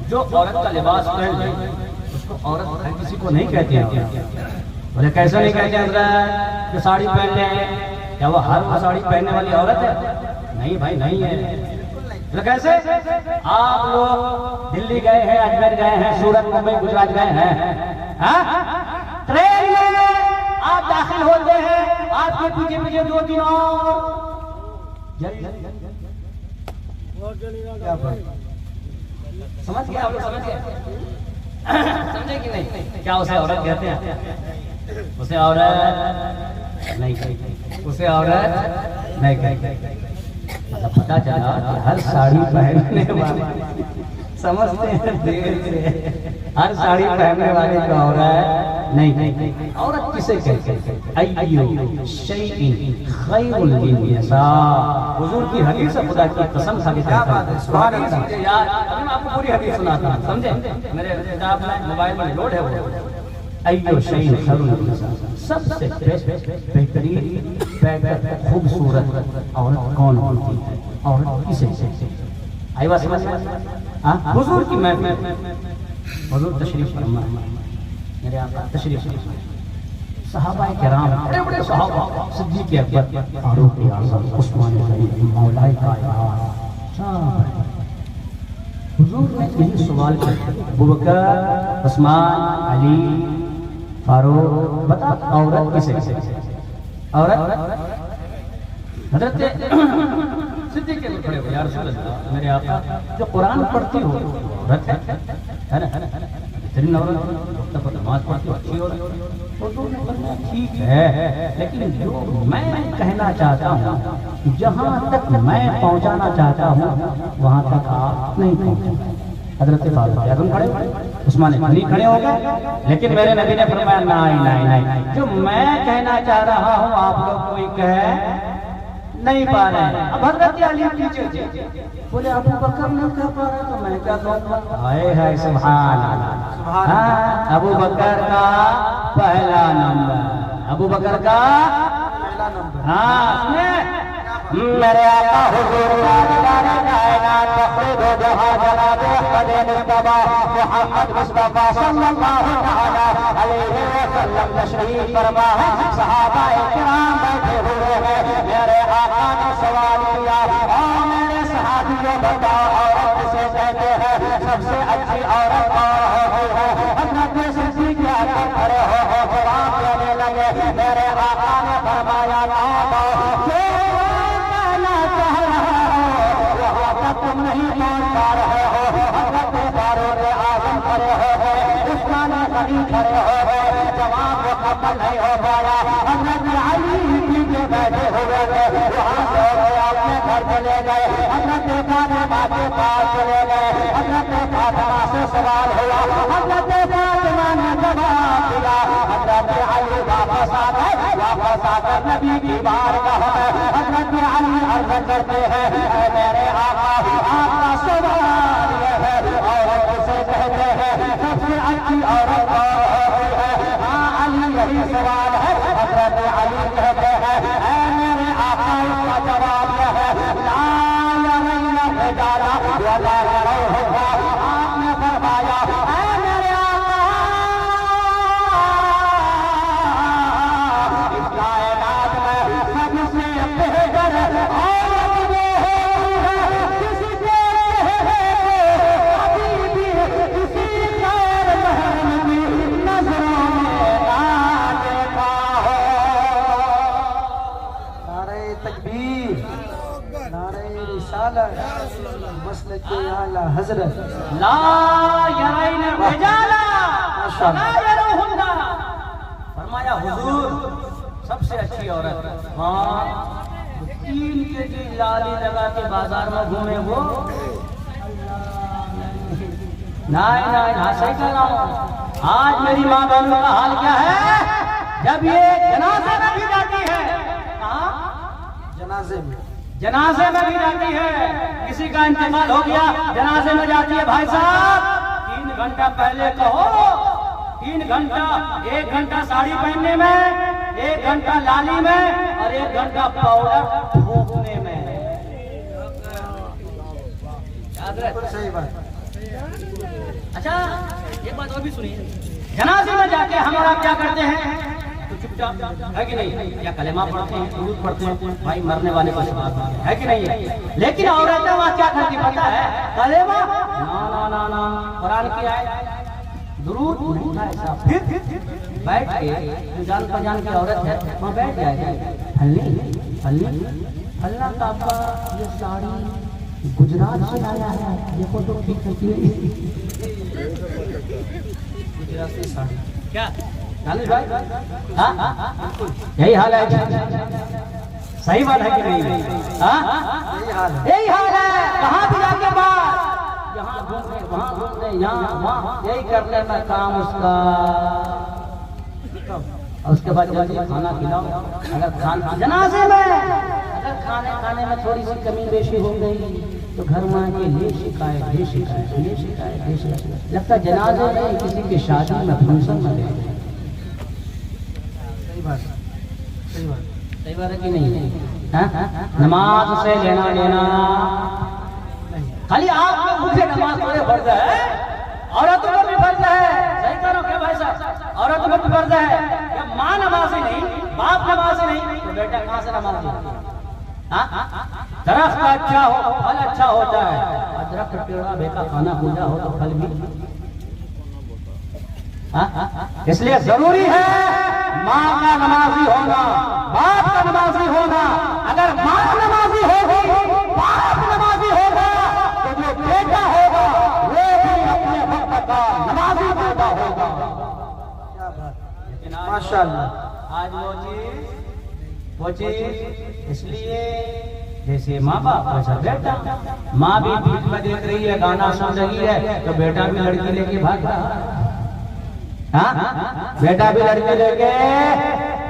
जो औरत का लिबास पहन ले उसको औरत हर किसी को नहीं कहते हैं। बोले कैसे नहीं कहते हैं कि साड़ी पहन ले, क्या वो हर वो साड़ी पहनने वाली औरत है? नहीं भाई, नहीं है। बोले कैसे? आप लोग दिल्ली गए हैं, अजमेर गए हैं, सूरत, मुंबई, गुजरात गए हैं, ट्रेन में आप दाखिल होते हैं, आपके पीछे पीछे 2-3 और समझ गया? आप लोग समझ गए? समझे कि नहीं? क्या उसे औरत कहते हैं? उसे औरत नहीं कहते, उसे औरत नहीं कहते। मतलब पता चला कि हर साड़ी पहनने वाले, समझते हैं देर से, हर साड़ी पहनने वाले को औरत नहीं कहते। औरत किसे कहते हैं? अय्यु शैइन खैरुल लिन्निसा। हुजूर की हदीस है, खुदा की कसम खा के कहता है यार। अभी मैं आपको पूरी हदीस सुनाता हूं, समझे? मेरे किताब में, मोबाइल में लोड है वो। अय्यु शैइन खैरुल लिन्निसा, सबसे बेहतरीन, बेहतर, खूबसूरत औरत कौन होती है? औरत किसे कहते हैं? आई बात समझ? हुजूर की मैं हुजूर तशरीफ फरमा, मेरे आका तशरीफ, सहाबा किराम, बड़े बड़े सहाबा, सिद्दीक़ अकबर, फारूक आज़म, उस्मान गनी, मौलाए कायनात, हुजूर ने यही सवाल किया, अबू बकर, उस्मान, अली, फारूक, बता औरत किसे कहते हैं? औरत हज़रत सिद्दीक़ के खड़े हो, या रसूल अल्लाह, मेरे आका जो कुरान पढ़ती हो औरत है ना? बेहतरीन औरत, नमाज पढ़ती हो, अच्छी औरत, ठीक है, लेकिन जो मैं कहना चाहता हूँ, जहाँ तक मैं पहुँचाना चाहता हूँ वहाँ तक आप नहीं पहुँचे। हज़रत फारूक आज़म खड़े, उस्मान गनी खड़े हो गए, लेकिन मेरे नबी ने फरमाया नहीं नहीं नहीं, जो मैं कहना चाह रहा हूँ आप लोग कोई कह नहीं पा रहे हैं। अब हज़रत अली पीछे बोले अबू बकर नहीं कह पा रहा तो मैं क्या कहूँगा? हाय हाय, सुभान अल्लाह। अबू बकर का पहला नंबर, अबू बकर का पहला नंबर। हाँ सुने, मेरे आका हुजूर कायनात फखरे दो जहां जनाब अहमद मुस्तफा मुहम्मद मुस्तफा सल्लल्लाहु अलैहि वसल्लम तशरीफ फरमा है। सहाबाए किराम बैठे हुए हैं। मेरे आका ने सवाल किया, और मेरे सहाबियों बताओ औरत किसे कहते हैं? सबसे अच्छी औरत कौन है? हज़रत सिद्दीक़ अकबर खड़े हो जवाब देने लगे। मेरे आका ने फरमाया तुम नहीं पहुंच पा रहे हो। हज़रत फारूक आज़म खड़े हो गए, उस्मान गनी खड़े हो गए, जवाब मुकम्मल नहीं हो पाया। हज़रत अली पीछे बैठे हुए थे, वहाँ से अपने घर चले गए। हज़रत फातिमा के पास चले गए। हज़रत फातिमा से सवाल हुआ, हज़रत फातिमा ने जवाब दिया। हज़रत अली वापस आ गए, वापस आकर नबी की बारगाह में हज़रत अली अर्ज़ करते हैं, मेरे आका आपका सवाल यह है औरत किसे कहते हैं? सबसे अच्छी औरत कौन है? हाँ अली, यही सवाल है। हज़रत अली कहते हैं, मेरे आका इसका जवाब यह है, ला यरैना रिजाला वला यरौहा। आपने फरमाया मेरे आका इस कायनात में सबसे बेहतर औरत वो है जिसके अभी भी किसी गैर महरम की नजरों में ना देखा हो। नारे तकबीर, नारे रिसालत, मसलक आला हज़रत, ला यरैना रिजाला वला यरौहुन्ना। फरमाया हुजूर सबसे अच्छी औरत हाँ 3 केजी लाली लगा के बाजार में घूमे वो नहीं नहीं हाँ सही कह रहा हूँ। आज मेरी माँ बहनों का हाल क्या है जब ये जनाजे में भी जाती है कहाँ जनाजे में भी जाती है किसी का इंतकाल हो गया जनाजे में जाती है भाई साहब 3 घंटा पहले कहो 3 घंटा 1 घंटा साड़ी पहनने में 1 घंटा लाली में और 1 घंटा पाउडर फूकने में याद रहे सही बात। अच्छा एक बात और भी सुनिए जनाजे में जाके हमारा क्या करते हैं तो चुपचाप है कि नहीं या कलेमा पढ़ते हैं दुरूद पढ़ते हैं भाई मरने वाले को बात है कि नहीं है लेकिन औरतें वहां क्या करती पता है कलेमा ना ना ना कुरान की आयत दुरूद फिर बैठ के जान पहचान की औरत है वहां बैठ जाएगी हल्ली हल्ली अल्लाह का अब्बा ये साड़ी गुजरात से आया है ये फोटो ठीक है गुजरात से साड़ी क्या भाई हाँ यही हाल है सही बात है कि नहीं हाँ यही हाल है कहाँ भी जाके बात यहाँ घूमने वहाँ घूमने यहाँ वहाँ यही करने में काम उसका उसके बाद जल्दी खाना खिलाओ अगर खाना जनाजे में अगर खाने में थोड़ी सी कमी बेशी हो गई तो घर में आके ये शिकायत लगता जनाजे में किसी की शादी में फंक्शन में ले सही बात है कि नहीं नमाज से लेना देना खाली आप मुझे नमाज थोड़े फर्ज है औरतों को भी फर्ज है सही करो क्या भाई साहब औरतों को भी फर्ज है माँ नमाजी नहीं बाप नमाजी नहीं तो बेटा कहाँ से नमाजी दरख्त अच्छा हो फल अच्छा होता है और दरख्त टेढ़ा बेका खाना पूजा हो तो फल भी इसलिए जरूरी है माँ का नमाजी होना बाप का नमाजी होना अगर माँ नमाजी होगी बाप नमाजी होगा तो जो बेटा होगा वो भी अपने वक्त का नमाजी पैदा होगा माशाअल्लाह आज वो चीज इसलिए जैसे माँ बाप वैसा बेटा माँ भी बीच में देख रही है गाना सुन रही है तो बेटा भी लड़की लेके भाग रहा है हाँ बेटा भी लड़के लेके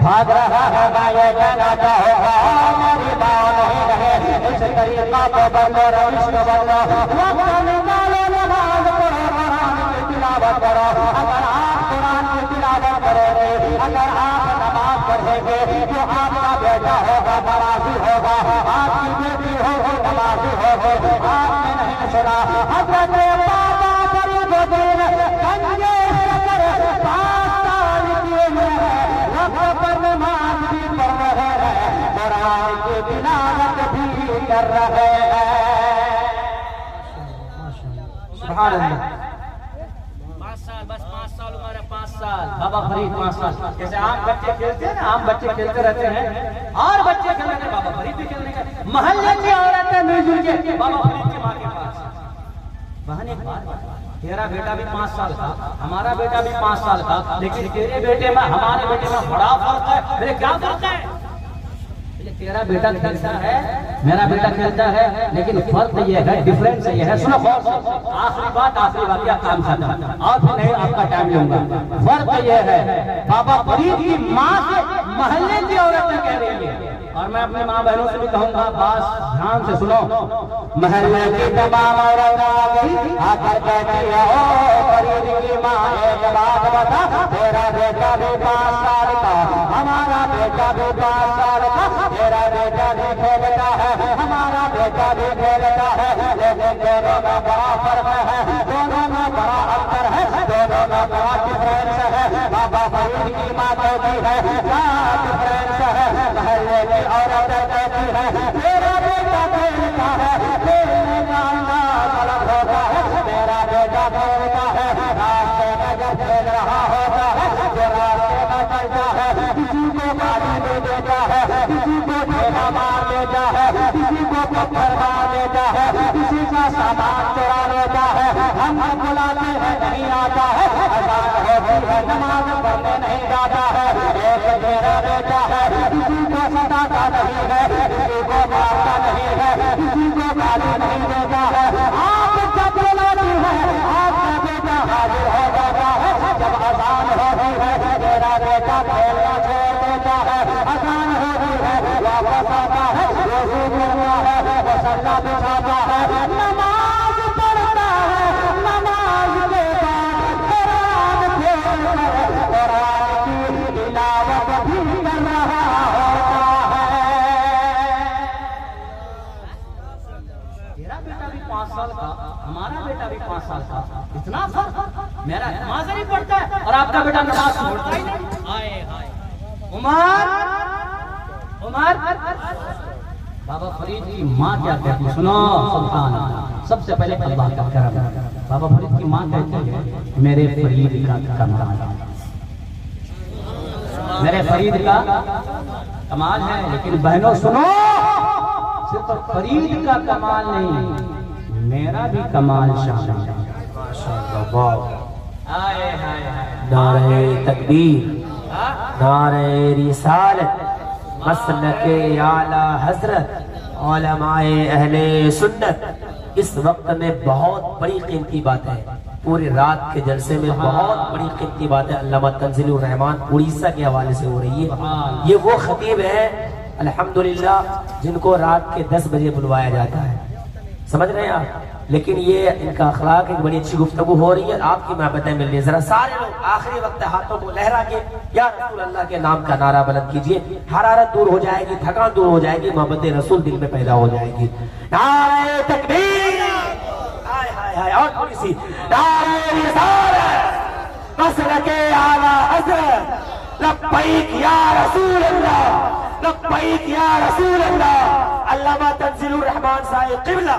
भाग रहा है गाये कहना होगा मेरी माँ नहीं रहे इस तरीका को बंदो रविष्ट बंदो वक्त निकालो नमाज पढ़ो कुरान की तिलावत करो अगर आप कुरान की तिलावत करोगे अगर आप नमाज पढ़ेंगे तो आपका बेटा होगा नमाजी होगा आपकी बेटी होगी नमाजी होगी आपने नहीं सुना हजरत बाबा गरीब दिन गंजे कर रहे हैं 5 साल बस 5 साल उम्र है 5 साल बाबा फरीद 5 साल जैसे आम बच्चे खेलते हैं ना आम बच्चे खेलते रहते हैं और बच्चे खेलने के बाबा फरीद भी खेलने का मोहल्ले की औरतें मिलजुल के बाबा फरीद की माँ के पास बहन एक बात तेरा बेटा भी 5 साल का हमारा बेटा भी 5 साल का लेकिन तेरे बेटे में हमारे बेटे में बड़ा फर्क है अरे क्या फर्क है तेरा बेटा खेलता है मेरा बेटा खेलता है लेकिन फर्क ये है डिफरेंस ये है सुनो आखिरी बात क्या काम खत्म और फिर नहीं आपका टाइम लूंगा फर्क ये है बाबा फरीद की माँ से मोहल्ले की औरतें कह रही है और मैं अपने माँ बहनों से भी कहूंगा बस ध्यान से सुनो मोहल्ले की तमाम औरतें आ गई आकर कहती है ओ फरीद की माँ एक बात बता तेरा बेटा भी 5 साल का हमारा बेटा भी 5 साल का तेरा बेटा भी खेलता है हमारा बेटा भी खेलता है लेकिन दोनों में बड़ा फर्क है दोनों में बड़ा अंतर है दोनों में बड़ा डिफरेंस है बाबा फरीद की माँ कहती है क्या डिफरेंस है मोहल्ले की औरतें कहती है मेरा बेटा खेलता है खेलने का अंदाज अलग होता है मेरा बेटा खेलता है रास्ते में जब खेल रहा होता है जो रास्ते में चलता है किसी को गाली दे देता है किसी को ठेला मार देता है किसी को पत्थर मार देता है किसी का सामान चुरा लेता है हम बुलाते हैं नहीं आता है अजान होती है नमाज पढ़ने नहीं जाता है एक मेरा बेटा है किसी रहता बिछाता है, नमाज पढ़ता है, नमाज के बाद कुरान खोलकर कुरान की तिलावत भी कर रहा होता है। तेरा बेटा भी 5 साल का, हमारा बेटा भी 5 साल का, इतना फर्क। मेरा नमाज नहीं पढ़ता है और आपका बेटा नमाज पढ़ता ही नहीं। हाय हाय उमर उमर, बाबा फरीद की माँ क्या कहती है सुनो। सुल्तान सबसे पहले अल्लाह का करम। बाबा फरीद की माँ कहती है मेरे फरीद का कमाल, मेरे फरीद का कमाल है। लेकिन बहनों सुनो, सिर्फ फरीद का कमाल नहीं, मेरा भी कमाल शामिल है। नारे तकबीर, नारे रिसालत, मसलके आला हजरत, उलमाए अहले सुन्नत। इस वक्त में बहुत बड़ी कीमती बात है, पूरी रात के जलसे में बहुत बड़ी कीमती बात है अल्लामा तंजीलुर रहमान उड़ीसा के हवाले से हो रही है। ये वो खतीब है अल्हम्दुलिल्लाह जिनको रात के 10 बजे बुलवाया जाता है, समझ रहे हैं आप। लेकिन ये इनका अखलाक, एक बड़ी अच्छी गुफ्तगू हो रही है, आपकी मोहब्बतें मिल रही है। जरा सारे लोग आखिरी वक्त हाथों को लहरा के या रसूल अल्लाह के नाम का नारा बुलंद कीजिए। हरारत दूर हो जाएगी, थकान दूर हो जाएगी, मोहब्बत रसूल दिल में पैदा हो जाएगी। नारे तकबीर, हाय हाय हाय, और थोड़ी सी नारे रिसालत, मसलके आला हजरत, लब्बैक या रसूल अल्लाह, लब्बैक या रसूल अल्लाह। अल्लामा तंजीलुर रहमान साहिब क़िबला।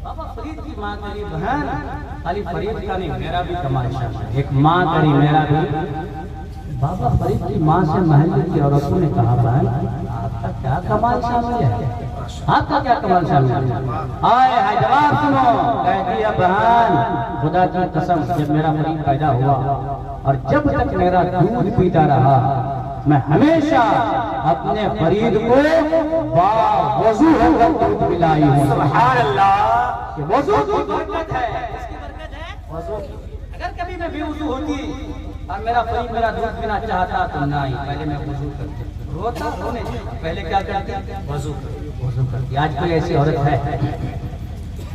बाबा फरीद की माँ करी बहन, खाली फरीद का नहीं, मेरा भी कमाल शामिल। एक माँ करी मेरा भी। बाबा फरीद की माँ से महल्ले की औरतों ने कहा बहन आपका क्या कमाल शामिल है, आपका क्या कमाल शामिल है। आए हाय जवाब सुनो, कह दिया बहन खुदा की कसम जब मेरा फरीद पैदा हुआ और जब तक मेरा दूध पीता रहा, मैं हमेशा अपने फरीद को बावजू होकर दूध पिलाई हूँ। सुभान अल्लाह, वज़ू की बरकत है, इसकी बरकत है वज़ू की। अगर कभी मैं बेवज़ू होती और मेरा फरीद मेरा दूध पीना चाहता तो नहीं, पहले मैं वज़ू करती, रोता रोने पहले क्या करती, वज़ू करती। आज कोई ऐसी औरत है,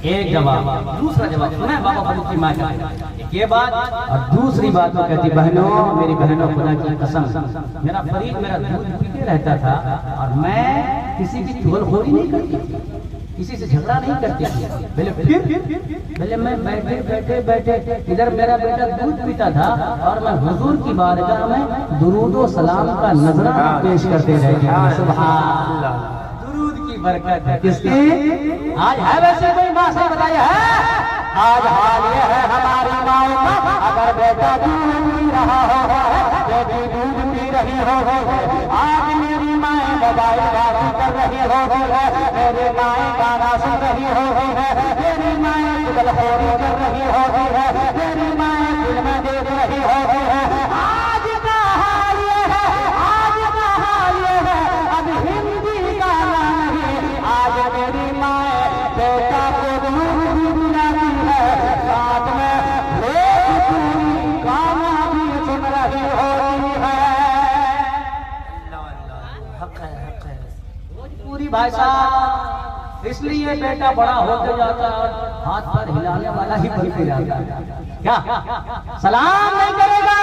एक जवाब, दूसरा जवाब सुना है बाबा फरीद की माँ का ये बात, और दूसरी बात वो कहती बहनों, मेरी बहनों खुदा की कसम मेरा फरीद मेरा दूध पीते रहता था और मैं किसी की चुगलखोरी नहीं करती, किसी से झगड़ा नहीं करती थी। पहले मैं बैठे बैठे बैठे इधर मेरा बेटा दूध पीता था और मैं हुजूर की बारगाह में दुरूद व सलाम का नजराना पेश करते रहे। सुभान अल्लाह, दुरूद की बरकत है किसकी। आज है वैसे कोई माँ से बताया है, आज हाल ये है हमारी माओ का, अगर बेटा दूध पी रहा हो, बेटी दूध पी रही हो, आज मेरी माएँ मोबाइल बाजी कर रही हो, मेरी माएँ गाना सुन रही हो, मेरी माएँ चुगलखोरी कर रही हो, मेरी माएँ फिल्में देख रही हो। आज का हाल ये है, आज का हाल ये है, अब हिंदी गाना नहीं, आज मेरी माएँ बेटा को दूध पिलाती है, साथ में भोजपुरी गाना भी सुन रही होती है। हक है, हक है। भोजपुरी भाषा इसलिए बेटा बड़ा होते जाता है और हाथ पर हिलाने वाला ही बनते जाता है। क्या सलाम नहीं करेगा,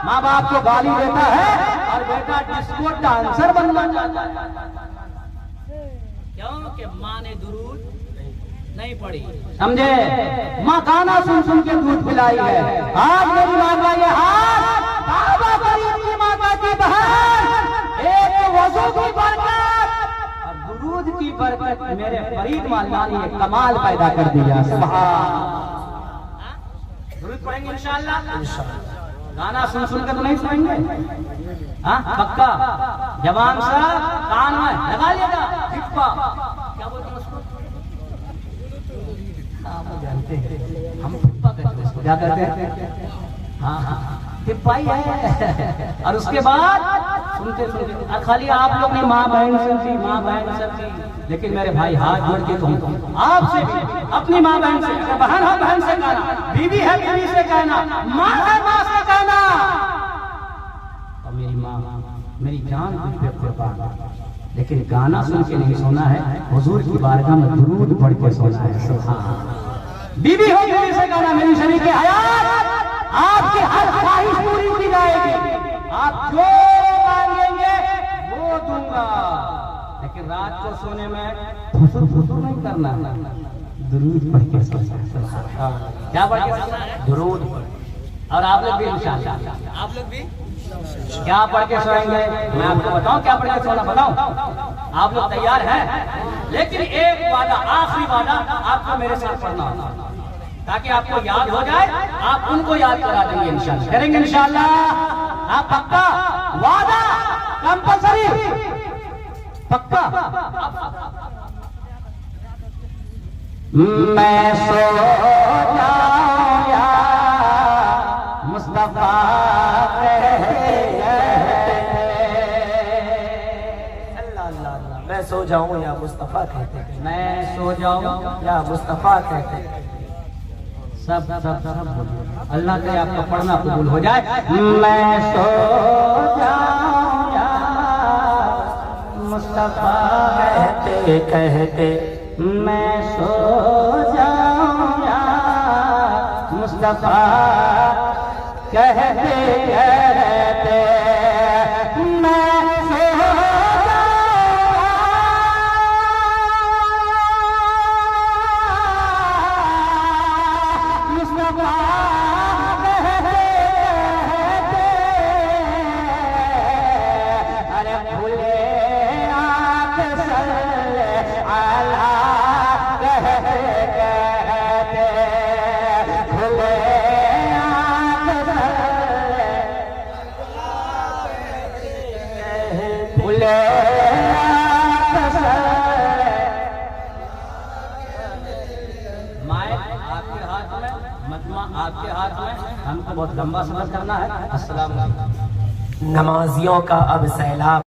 माँ बाप को गाली देता है और बेटा डिस्को डांसर बनना चाहता है। क्यों कि माँ ने दुरूद नहीं पढ़ी, समझे। माँ गाना सुन सुन के दूध पिलाई है। आज मेरी माँ का ये हाथ, बाबा फरीद की माँ का की बहन, एक वज़ू की बरकत और दुरूद की बरकत मेरे फरीद मौला ने कमाल पैदा कर दिया। सुभान, दुरूद पढ़ेंगे इंशाअल्लाह। गाना सुन सुन कर तो नहीं सुनेंगे, हाँ पक्का। जवान साहब कान में लगा लेगा टिप्पा, क्या बोलते हैं उसको, जानते हैं हम टिप्पा कहते हैं उसको, क्या कहते हैं, हाँ हाँ टिप्पा ही है। और उसके बाद सुनते सुनते खाली आप लोग ने माँ बहन समझी, माँ बहन समझी, लेकिन मेरे भाई हाथ जोड़ के कहूँ आपसे भी, अपनी माँ बहन से, बहन है बहन से कहना, बीवी है बीवी से कहना, माँ है माँ से कहना। और मेरी माँ मेरी जान तुझ पे कुर्बान, लेकिन गाना सुन के नहीं सोना है, हुजूर की बारगाह में दुरूद पढ़ के सोना है। सुभान अल्लाह। बीवी हो बीवी से गाना मेरी शरीक हयात, आपकी हर ख्वाहिश पूरी की जाएगी, आप जो मांगेंगे वो दूंगा। लेकिन रात को सोने में फुसुर फुसुर नहीं करना, दुरूद पढ़ के सोना। क्या पढ़ के सोना है? दुरूद। और आप लोग भी इंशाअल्लाह, आप लोग भी क्या पढ़ के सोएंगे? मैं आपको बताऊं क्या पढ़ के सोना, बताऊं? आप लोग तैयार हैं? लेकिन एक वादा, आखिरी वादा आपको मेरे साथ पढ़ना होगा, ताकि आपको याद हो जाए, आप उनको याद करा देंगे इंशाअल्लाह। करेंगे इंशाअल्लाह? आप पक्का? वादा कंपल्सरी, पक्का? मैं सो जाऊं या मुस्तफा मैं सो जाऊं या मुस्तफा कहते हैं, मैं सो जाऊं या मुस्तफा कहते हैं। सब सब सब बोलिए, अल्लाह करे आपका पढ़ना कबूल हो जाए। मैं सो जाऊं या मुस्तफा कहते कहते, मैं सो जाऊं या मुस्तफा कहते कहते, मैं सो मुस्तफा कहते कहते, अरे भूले आँख सल्ले अला कहते कहते, भूले आँख सल्ले, भूले आँख सल्ले। माइक आपके हाथ में, मजमा आपके हाथ में, हमको बहुत लंबा सफर करना है। अस्सलाम वालेकुम। नमाजियों का अब सैलाब